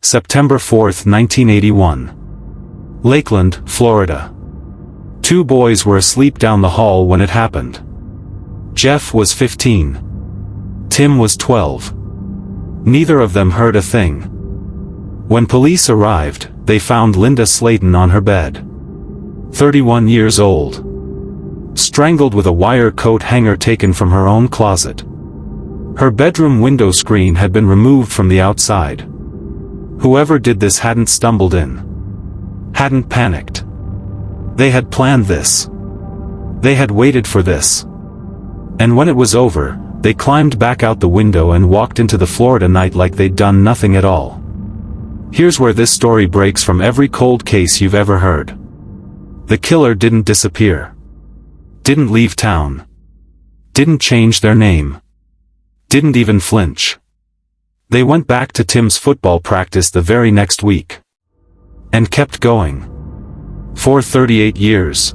September 4, 1981. Lakeland, Florida. Two boys were asleep down the hall when it happened. Jeff was 15. Tim was 12. Neither of them heard a thing. When police arrived, they found Linda Slaten on her bed. 31 years old. Strangled with a wire coat hanger taken from her own closet. Her bedroom window screen had been removed from the outside. Whoever did this hadn't stumbled in. Hadn't panicked. They had planned this. They had waited for this. And when it was over, they climbed back out the window and walked into the Florida night like they'd done nothing at all. Here's where this story breaks from every cold case you've ever heard. The killer didn't disappear. Didn't leave town. Didn't change their name. Didn't even flinch. They went back to Tim's football practice the very next week. And kept going. For 38 years.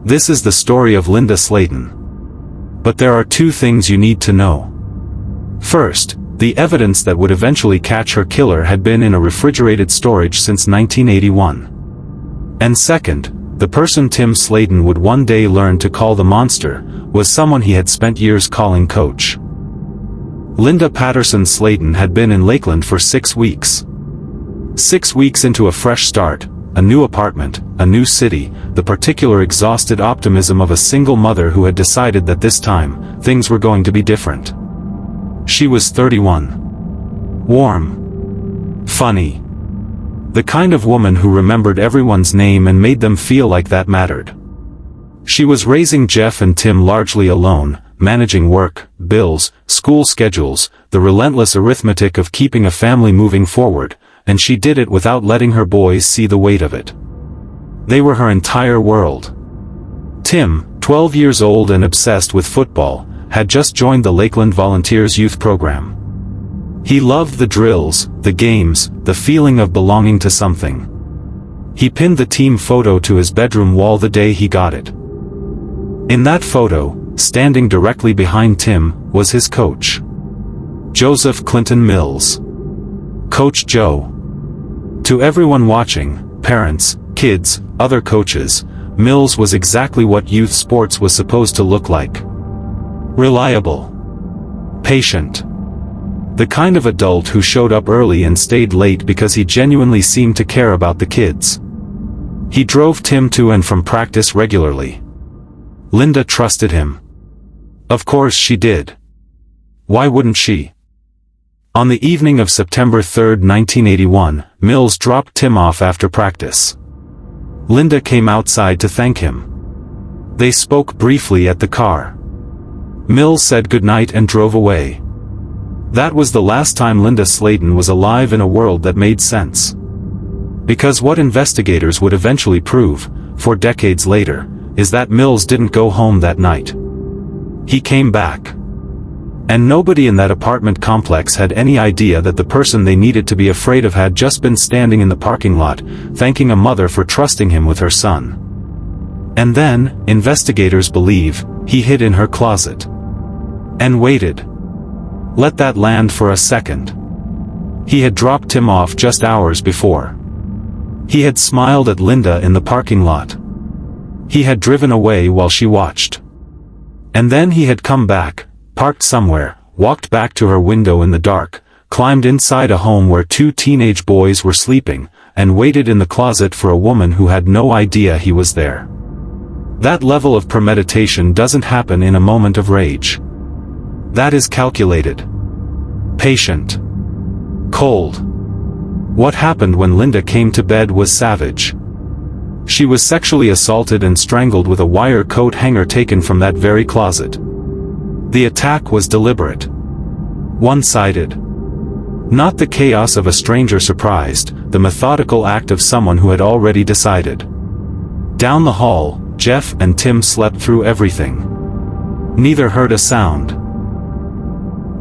This is the story of Linda Slaten. But there are two things you need to know. First, the evidence that would eventually catch her killer had been in a refrigerated storage since 1981. And second, the person Tim Slaten would one day learn to call the monster, was someone he had spent years calling Coach. Linda Patterson Slaten had been in Lakeland for 6 weeks. 6 weeks into a fresh start, a new apartment, a new city, the particular exhausted optimism of a single mother who had decided that this time, things were going to be different. She was 31. Warm. Funny. The kind of woman who remembered everyone's name and made them feel like that mattered. She was raising Jeff and Tim largely alone, managing work, bills, school schedules, the relentless arithmetic of keeping a family moving forward, and she did it without letting her boys see the weight of it. They were her entire world. Tim, 12 years old and obsessed with football, had just joined the Lakeland Volunteers youth program. He loved the drills, the games, the feeling of belonging to something. He pinned the team photo to his bedroom wall the day he got it. In that photo, standing directly behind Tim, was his coach. Joseph Clinton Mills. Coach Joe. To everyone watching, parents, kids, other coaches, Mills was exactly what youth sports was supposed to look like. Reliable. Patient. The kind of adult who showed up early and stayed late because he genuinely seemed to care about the kids. He drove Tim to and from practice regularly. Linda trusted him. Of course she did. Why wouldn't she? On the evening of September 3, 1981, Mills dropped Tim off after practice. Linda came outside to thank him. They spoke briefly at the car. Mills said goodnight and drove away. That was the last time Linda Slaten was alive in a world that made sense. Because what investigators would eventually prove, 4 decades later, is that Mills didn't go home that night. He came back. And nobody in that apartment complex had any idea that the person they needed to be afraid of had just been standing in the parking lot, thanking a mother for trusting him with her son. And then, investigators believe, he hid in her closet. And waited. Let that land for a second. He had dropped Tim off just hours before. He had smiled at Linda in the parking lot. He had driven away while she watched. And then he had come back, parked somewhere, walked back to her window in the dark, climbed inside a home where 2 teenage boys were sleeping, and waited in the closet for a woman who had no idea he was there. That level of premeditation doesn't happen in a moment of rage. That is calculated. Patient. Cold. What happened when Linda came to bed was savage. She was sexually assaulted and strangled with a wire coat hanger taken from that very closet. The attack was deliberate. One-sided. Not the chaos of a stranger surprised, the methodical act of someone who had already decided. Down the hall, Jeff and Tim slept through everything. Neither heard a sound.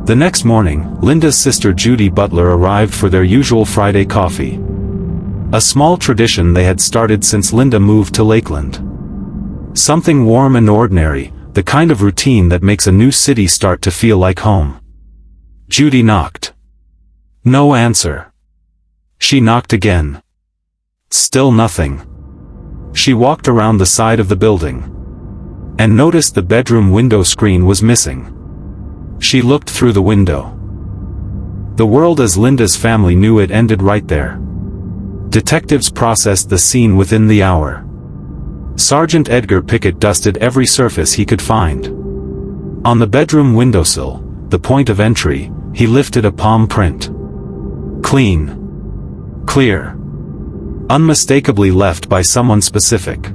The next morning, Linda's sister Judy Butler arrived for their usual Friday coffee. A small tradition they had started since Linda moved to Lakeland. Something warm and ordinary, the kind of routine that makes a new city start to feel like home. Judy knocked. No answer. She knocked again. Still nothing. She walked around the side of the building and noticed the bedroom window screen was missing. She looked through the window. The world as Linda's family knew it ended right there. Detectives processed the scene within the hour. Sergeant Edgar Pickett dusted every surface he could find. On the bedroom windowsill, the point of entry, he lifted a palm print. Clean. Clear. Unmistakably left by someone specific.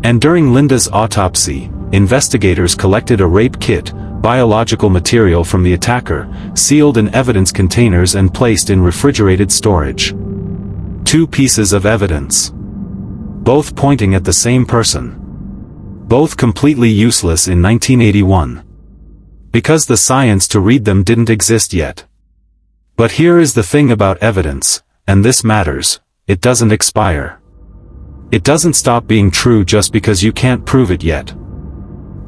And during Linda's autopsy, investigators collected a rape kit, biological material from the attacker, sealed in evidence containers and placed in refrigerated storage. 2 pieces of evidence. Both pointing at the same person. Both completely useless in 1981. Because the science to read them didn't exist yet. But here is the thing about evidence, and this matters, it doesn't expire. It doesn't stop being true just because you can't prove it yet.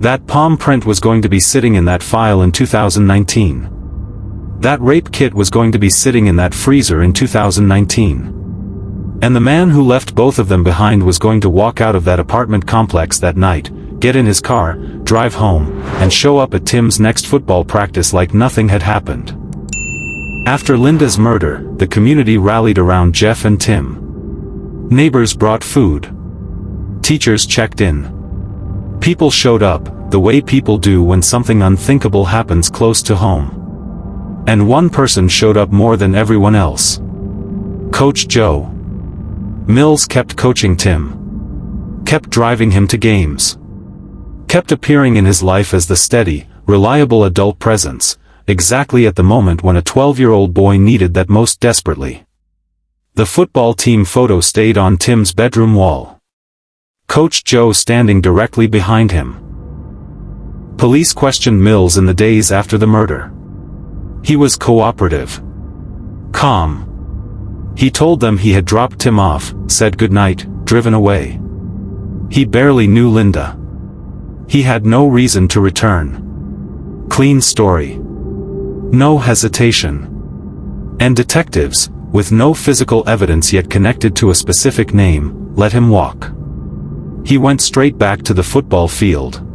That palm print was going to be sitting in that file in 2019. That rape kit was going to be sitting in that freezer in 2019. And the man who left both of them behind was going to walk out of that apartment complex that night, get in his car, drive home, and show up at Tim's next football practice like nothing had happened. After Linda's murder, the community rallied around Jeff and Tim. Neighbors brought food. Teachers checked in. People showed up, the way people do when something unthinkable happens close to home. And one person showed up more than everyone else. Coach Joe. Mills kept coaching Tim. Kept driving him to games. Kept appearing in his life as the steady, reliable adult presence, exactly at the moment when a 12-year-old boy needed that most desperately. The football team photo stayed on Tim's bedroom wall. Coach Joe standing directly behind him. Police questioned Mills in the days after the murder. He was cooperative. Calm. He told them he had dropped Tim off, said goodnight, driven away. He barely knew Linda. He had no reason to return. Clean story. No hesitation. And detectives, with no physical evidence yet connected to a specific name, let him walk. He went straight back to the football field.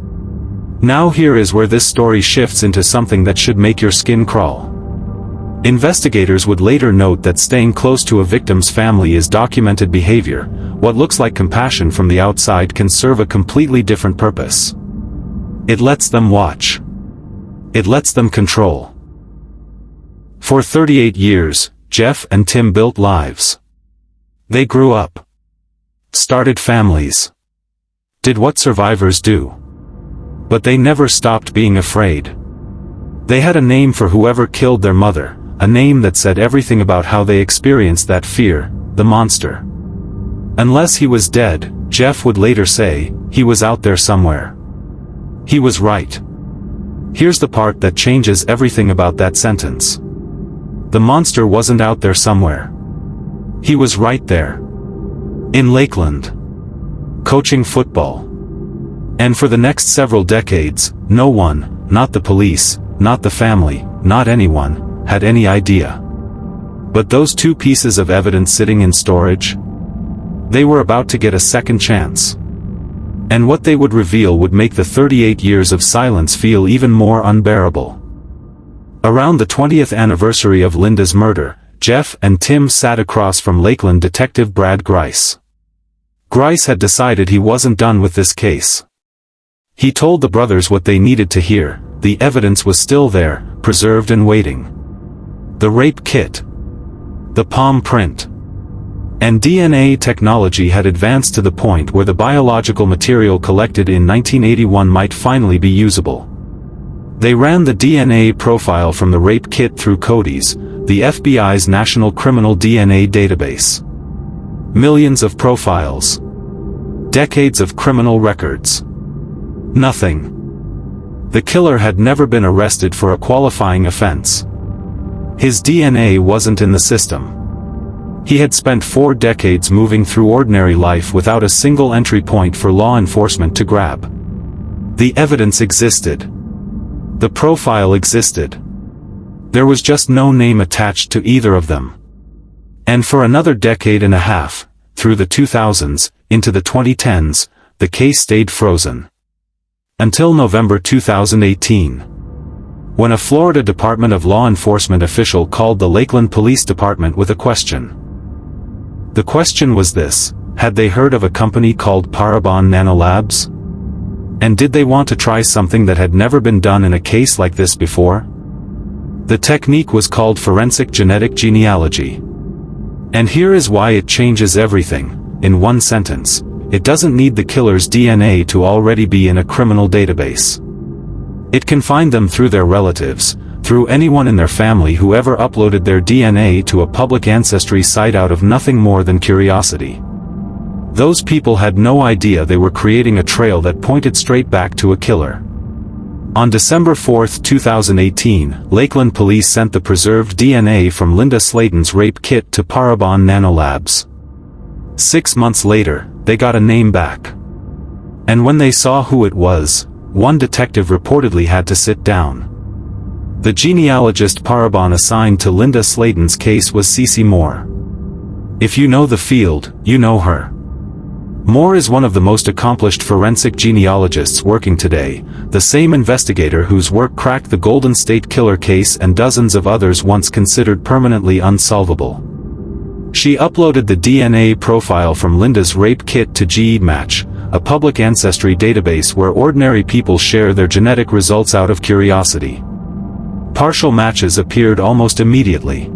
Now here is where this story shifts into something that should make your skin crawl. Investigators would later note that staying close to a victim's family is documented behavior. What looks like compassion from the outside can serve a completely different purpose. It lets them watch. It lets them control. For 38 years, Jeff and Tim built lives. They grew up. Started families. Did what survivors do. But they never stopped being afraid. They had a name for whoever killed their mother, a name that said everything about how they experienced that fear, the monster. Unless he was dead, Jeff would later say, he was out there somewhere. He was right. Here's the part that changes everything about that sentence. The monster wasn't out there somewhere. He was right there. In Lakeland. Coaching football. And for the next several decades, no one, not the police, not the family, not anyone, had any idea. But those 2 pieces of evidence sitting in storage? They were about to get a second chance. And what they would reveal would make the 38 years of silence feel even more unbearable. Around the 20th anniversary of Linda's murder, Jeff and Tim sat across from Lakeland detective Brad Grice. Grice had decided he wasn't done with this case. He told the brothers what they needed to hear. The evidence was still there, preserved and waiting. The rape kit. The palm print. And DNA technology had advanced to the point where the biological material collected in 1981 might finally be usable. They ran the DNA profile from the rape kit through CODIS, the FBI's National Criminal DNA Database. Millions of profiles. Decades of criminal records. Nothing. The killer had never been arrested for a qualifying offense. His DNA wasn't in the system. He had spent 4 decades moving through ordinary life without a single entry point for law enforcement to grab. The evidence existed. The profile existed. There was just no name attached to either of them. And for another decade and a half, through the 2000s, into the 2010s, the case stayed frozen. Until November 2018. When a Florida Department of Law Enforcement official called the Lakeland Police Department with a question. The question was this: had they heard of a company called Parabon Nanolabs? And did they want to try something that had never been done in a case like this before? The technique was called forensic genetic genealogy. And here is why it changes everything. In one sentence, it doesn't need the killer's DNA to already be in a criminal database. It can find them through their relatives, through anyone in their family who ever uploaded their DNA to a public ancestry site out of nothing more than curiosity. Those people had no idea they were creating a trail that pointed straight back to a killer. On December 4, 2018, Lakeland police sent the preserved DNA from Linda Slaten's rape kit to Parabon Nanolabs. 6 months later, they got a name back. And when they saw who it was, one detective reportedly had to sit down. The genealogist Parabon assigned to Linda Slaten's case was Cece Moore. If you know the field, you know her. Moore is one of the most accomplished forensic genealogists working today, the same investigator whose work cracked the Golden State Killer case and dozens of others once considered permanently unsolvable. She uploaded the DNA profile from Linda's rape kit to GEDmatch, a public ancestry database where ordinary people share their genetic results out of curiosity. Partial matches appeared almost immediately.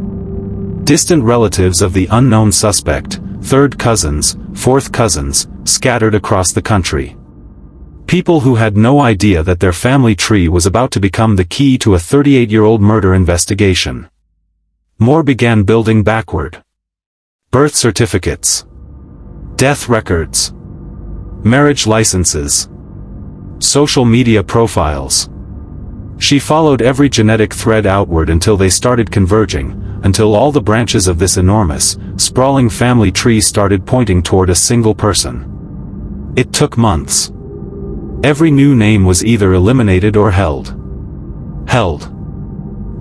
Distant relatives of the unknown suspect, third cousins, fourth cousins, scattered across the country. People who had no idea that their family tree was about to become the key to a 38-year-old murder investigation. Moore began building backward. Birth certificates. Death records. Marriage licenses. Social media profiles. She followed every genetic thread outward until they started converging, until all the branches of this enormous, sprawling family tree started pointing toward a single person. It took months. Every new name was either eliminated or held. Held.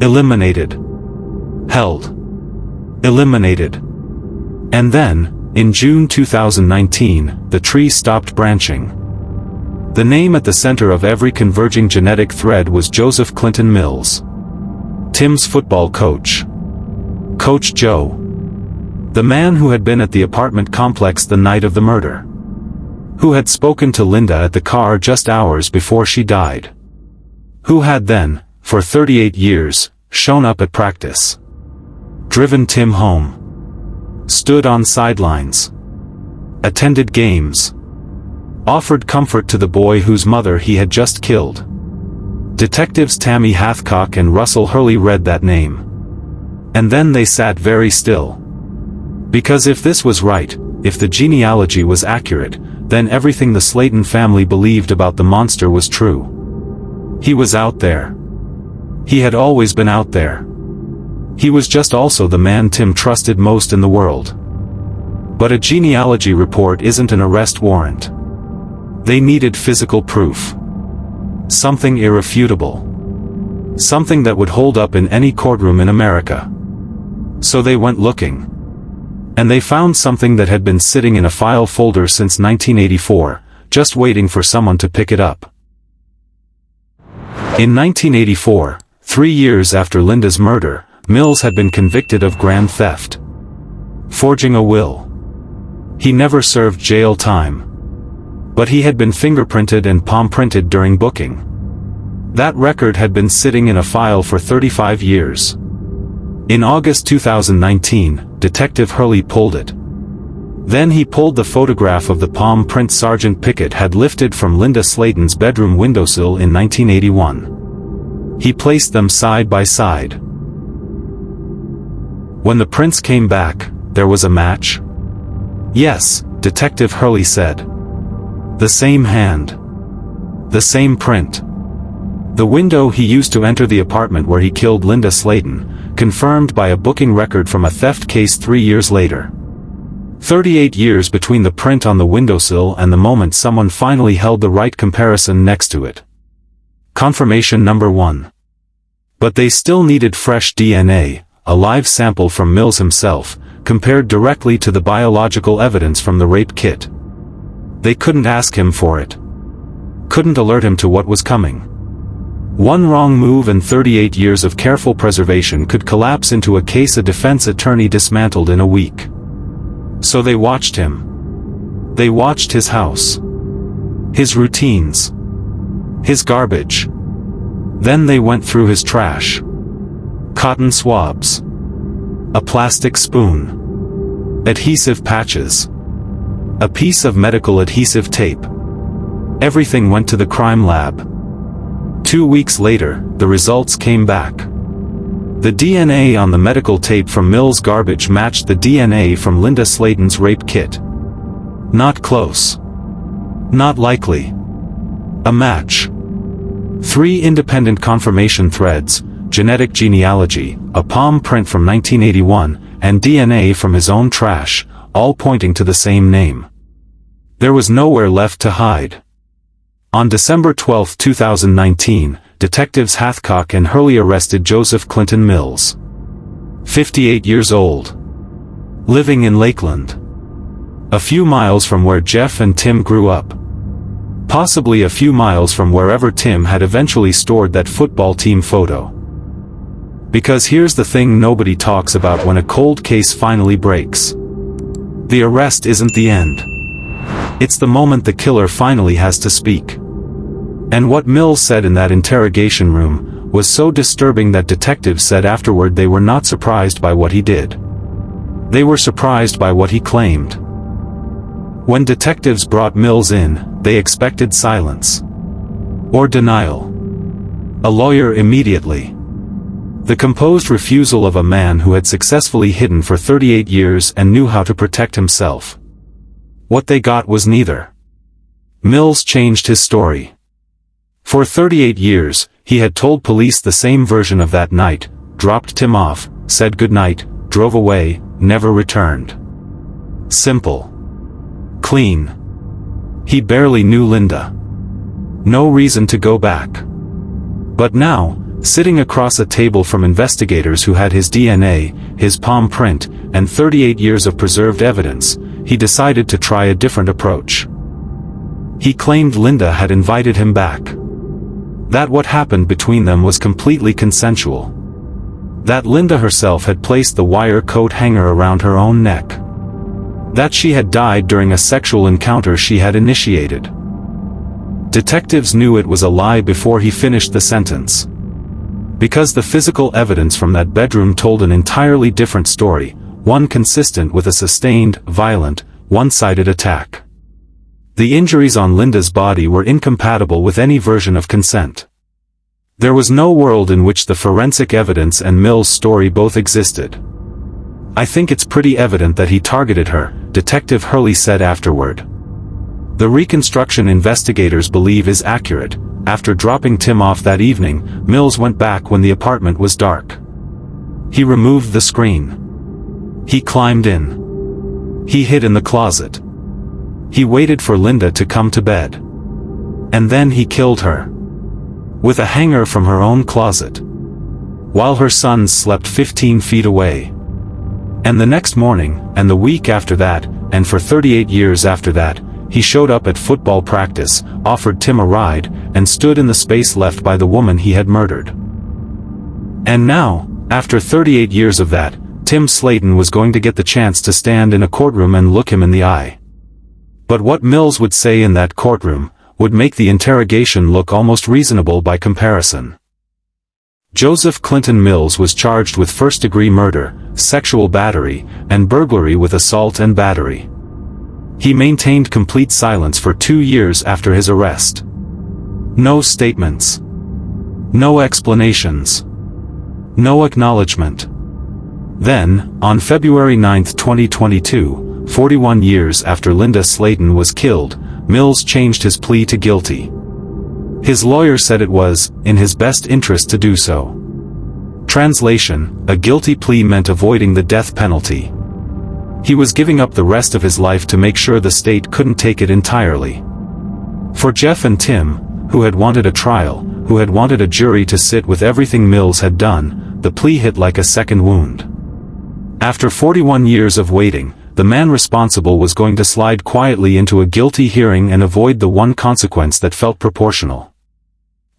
Eliminated. Held. Eliminated. And then, in June 2019, the tree stopped branching. The name at the center of every converging genetic thread was Joseph Clinton Mills. Tim's football coach. Coach Joe. The man who had been at the apartment complex the night of the murder. Who had spoken to Linda at the car just hours before she died. Who had then, for 38 years, shown up at practice. Driven Tim home. Stood on sidelines. Attended games. Offered comfort to the boy whose mother he had just killed. Detectives Tammy Hathcock and Russell Hurley read that name. And then they sat very still. Because if this was right, if the genealogy was accurate, then everything the Slaten family believed about the monster was true. He was out there. He had always been out there. He was just also the man Tim trusted most in the world. But a genealogy report isn't an arrest warrant. They needed physical proof. Something irrefutable. Something that would hold up in any courtroom in America. So they went looking. And they found something that had been sitting in a file folder since 1984, just waiting for someone to pick it up. In 1984, 3 years after Linda's murder, Mills had been convicted of grand theft. Forging a will. He never served jail time. But he had been fingerprinted and palm-printed during booking. That record had been sitting in a file for 35 years. In August 2019, Detective Hurley pulled it. Then he pulled the photograph of the palm print Sergeant Pickett had lifted from Linda Slaten's bedroom windowsill in 1981. He placed them side by side. When the prints came back, there was a match. Yes, Detective Hurley said. The same hand. The same print. The window he used to enter the apartment where he killed Linda Slaten, confirmed by a booking record from a theft case 3 years later. 38 years between the print on the windowsill and the moment someone finally held the right comparison next to it. Confirmation number 1. But they still needed fresh DNA, a live sample from Mills himself, compared directly to the biological evidence from the rape kit. They couldn't ask him for it. Couldn't alert him to what was coming. One wrong move and 38 years of careful preservation could collapse into a case a defense attorney dismantled in a week. So they watched him. They watched his house. His routines. His garbage. Then they went through his trash. Cotton swabs. A plastic spoon. Adhesive patches. A piece of medical adhesive tape. Everything went to the crime lab. 2 weeks later, the results came back. The DNA on the medical tape from Mills' garbage matched the DNA from Linda Slaten's rape kit. Not close. Not likely. A match. 3 independent confirmation threads, genetic genealogy, a palm print from 1981, and DNA from his own trash, all pointing to the same name. There was nowhere left to hide. On December 12, 2019, detectives Hathcock and Hurley arrested Joseph Clinton Mills. 58 years old. Living in Lakeland. A few miles from where Jeff and Tim grew up. Possibly a few miles from wherever Tim had eventually stored that football team photo. Because here's the thing nobody talks about when a cold case finally breaks. The arrest isn't the end. It's the moment the killer finally has to speak. And what Mills said in that interrogation room was so disturbing that detectives said afterward they were not surprised by what he did. They were surprised by what he claimed. When detectives brought Mills in, they expected silence. Or denial. A lawyer immediately. The composed refusal of a man who had successfully hidden for 38 years and knew how to protect himself. What they got was neither. Mills changed his story. For 38 years, he had told police the same version of that night, dropped Tim off, said goodnight, drove away, never returned. Simple. Clean. He barely knew Linda. No reason to go back. But now, sitting across a table from investigators who had his DNA, his palm print, and 38 years of preserved evidence, he decided to try a different approach. He claimed Linda had invited him back. That what happened between them was completely consensual. That Linda herself had placed the wire coat hanger around her own neck. That she had died during a sexual encounter she had initiated. Detectives knew it was a lie before he finished the sentence. Because the physical evidence from that bedroom told an entirely different story, one consistent with a sustained, violent, one-sided attack. The injuries on Linda's body were incompatible with any version of consent. There was no world in which the forensic evidence and Mills' story both existed. I think it's pretty evident that he targeted her, Detective Hurley said afterward. The reconstruction investigators believe is accurate. After dropping Tim off that evening, Mills went back when the apartment was dark. He removed the screen. He climbed in. He hid in the closet. He waited for Linda to come to bed. And then he killed her. With a hanger from her own closet. While her sons slept 15 feet away. And the next morning, and the week after that, and for 38 years after that, he showed up at football practice, offered Tim a ride, and stood in the space left by the woman he had murdered. And now, after 38 years of that, Tim Slaten was going to get the chance to stand in a courtroom and look him in the eye. But what Mills would say in that courtroom would make the interrogation look almost reasonable by comparison. Joseph Clinton Mills was charged with first-degree murder, sexual battery, and burglary with assault and battery. He maintained complete silence for 2 years after his arrest. No statements. No explanations. No acknowledgement. Then, on February 9, 2022, 41 years after Linda Slaten was killed, Mills changed his plea to guilty. His lawyer said it was in his best interest to do so. Translation: a guilty plea meant avoiding the death penalty. He was giving up the rest of his life to make sure the state couldn't take it entirely. For Jeff and Tim, who had wanted a trial, who had wanted a jury to sit with everything Mills had done, the plea hit like a second wound. After 41 years of waiting, the man responsible was going to slide quietly into a guilty hearing and avoid the one consequence that felt proportional.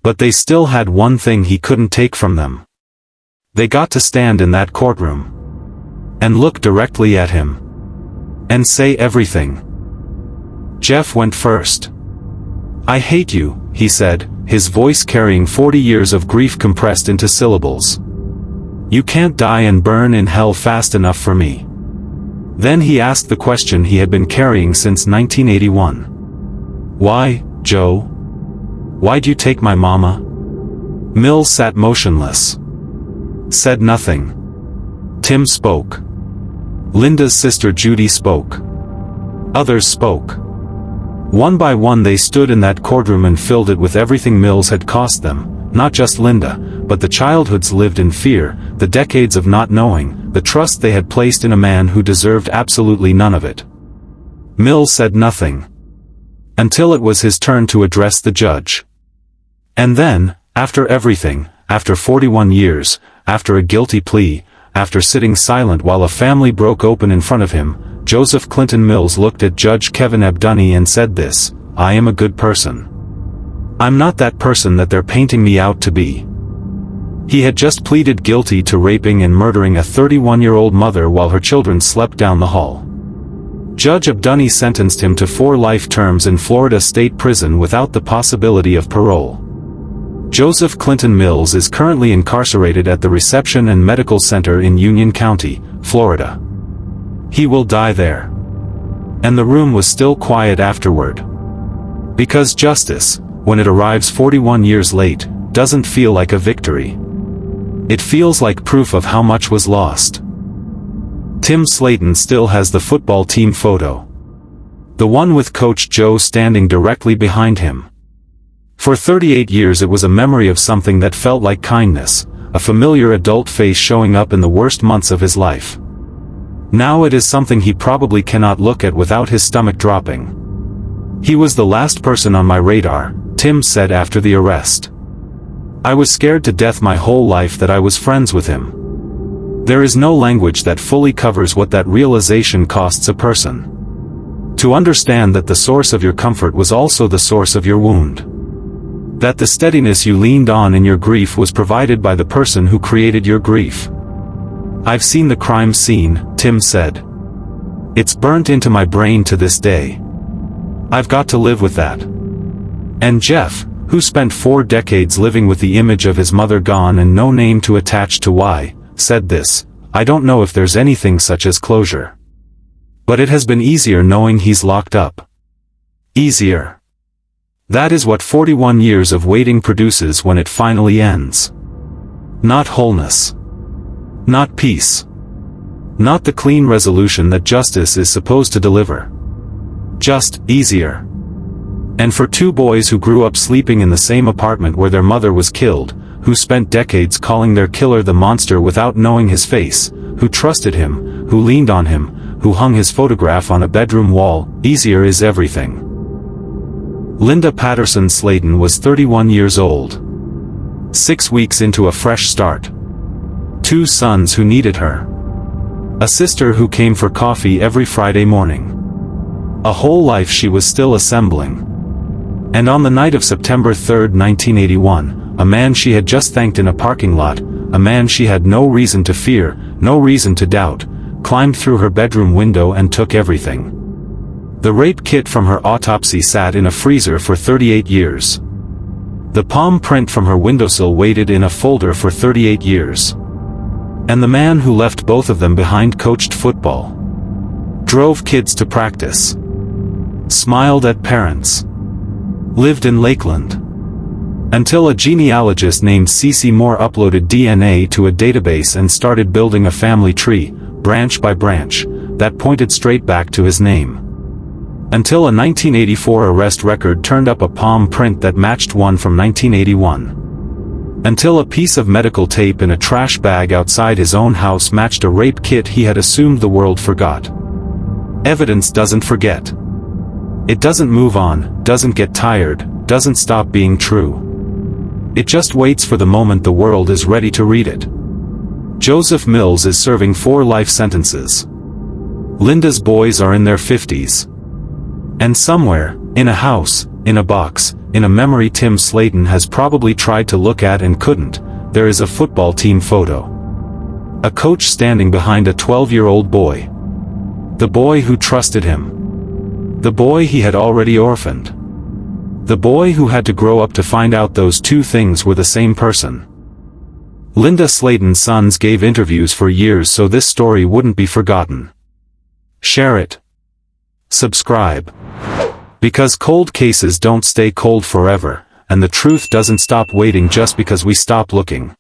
But they still had one thing he couldn't take from them. They got to stand in that courtroom and look directly at him and say everything. Jeff went first. "I hate you," he said, his voice carrying 40 years of grief compressed into syllables. "You can't die and burn in hell fast enough for me." Then he asked the question he had been carrying since 1981. "Why, Joe? Why'd you take my mama?" Mills sat motionless. Said nothing. Tim spoke. Linda's sister Judy spoke. Others spoke. One by one they stood in that courtroom and filled it with everything Mills had cost them, not just Linda, but the childhoods lived in fear, the decades of not knowing, the trust they had placed in a man who deserved absolutely none of it. Mills said nothing. Until it was his turn to address the judge. And then, after everything, after 41 years, after a guilty plea, after sitting silent while a family broke open in front of him, Joseph Clinton Mills looked at Judge Kevin Abduny and said this: "I am a good person. I'm not that person that they're painting me out to be." He had just pleaded guilty to raping and murdering a 31-year-old mother while her children slept down the hall. Judge Abduny sentenced him to 4 life terms in Florida State Prison without the possibility of parole. Joseph Clinton Mills is currently incarcerated at the Reception and Medical Center in Union County, Florida. He will die there. And the room was still quiet afterward. Because justice, when it arrives 41 years late, doesn't feel like a victory. It feels like proof of how much was lost. Tim Slaten still has the football team photo. The one with Coach Joe standing directly behind him. For 38 years it was a memory of something that felt like kindness, a familiar adult face showing up in the worst months of his life. Now it is something he probably cannot look at without his stomach dropping. "He was the last person on my radar," Tim said after the arrest. "I was scared to death my whole life that I was friends with him." There is no language that fully covers what that realization costs a person. To understand that the source of your comfort was also the source of your wound. That the steadiness you leaned on in your grief was provided by the person who created your grief. "I've seen the crime scene," Tim said. "It's burnt into my brain to this day. I've got to live with that." And Jeff, who spent 4 decades living with the image of his mother gone and no name to attach to why, said this: "I don't know if there's anything such as closure. But it has been easier knowing he's locked up. Easier. That is what 41 years of waiting produces when it finally ends. Not wholeness. Not peace. Not the clean resolution that justice is supposed to deliver. Just easier. And for 2 boys who grew up sleeping in the same apartment where their mother was killed, who spent decades calling their killer the monster without knowing his face, who trusted him, who leaned on him, who hung his photograph on a bedroom wall, easier is everything." Linda Patterson Slaten was 31 years old. 6 weeks into a fresh start. 2 sons who needed her. A sister who came for coffee every Friday morning. A whole life she was still assembling. And on the night of September 3, 1981, a man she had just thanked in a parking lot, a man she had no reason to fear, no reason to doubt, climbed through her bedroom window and took everything. The rape kit from her autopsy sat in a freezer for 38 years. The palm print from her windowsill waited in a folder for 38 years. And the man who left both of them behind coached football. Drove kids to practice. Smiled at parents. Lived in Lakeland. Until a genealogist named Cece Moore uploaded DNA to a database and started building a family tree, branch by branch, that pointed straight back to his name. Until a 1984 arrest record turned up a palm print that matched one from 1981. Until a piece of medical tape in a trash bag outside his own house matched a rape kit he had assumed the world forgot. Evidence doesn't forget. It doesn't move on, doesn't get tired, doesn't stop being true. It just waits for the moment the world is ready to read it. Joseph Mills is serving 4 life sentences. Linda's boys are in their 50s. And somewhere, in a house, in a box, in a memory Tim Slaten has probably tried to look at and couldn't, there is a football team photo. A coach standing behind a 12-year-old boy. The boy who trusted him. The boy he had already orphaned. The boy who had to grow up to find out those two things were the same person. Linda Slaten's sons gave interviews for years so this story wouldn't be forgotten. Share it. Subscribe. Because cold cases don't stay cold forever, and the truth doesn't stop waiting just because we stop looking.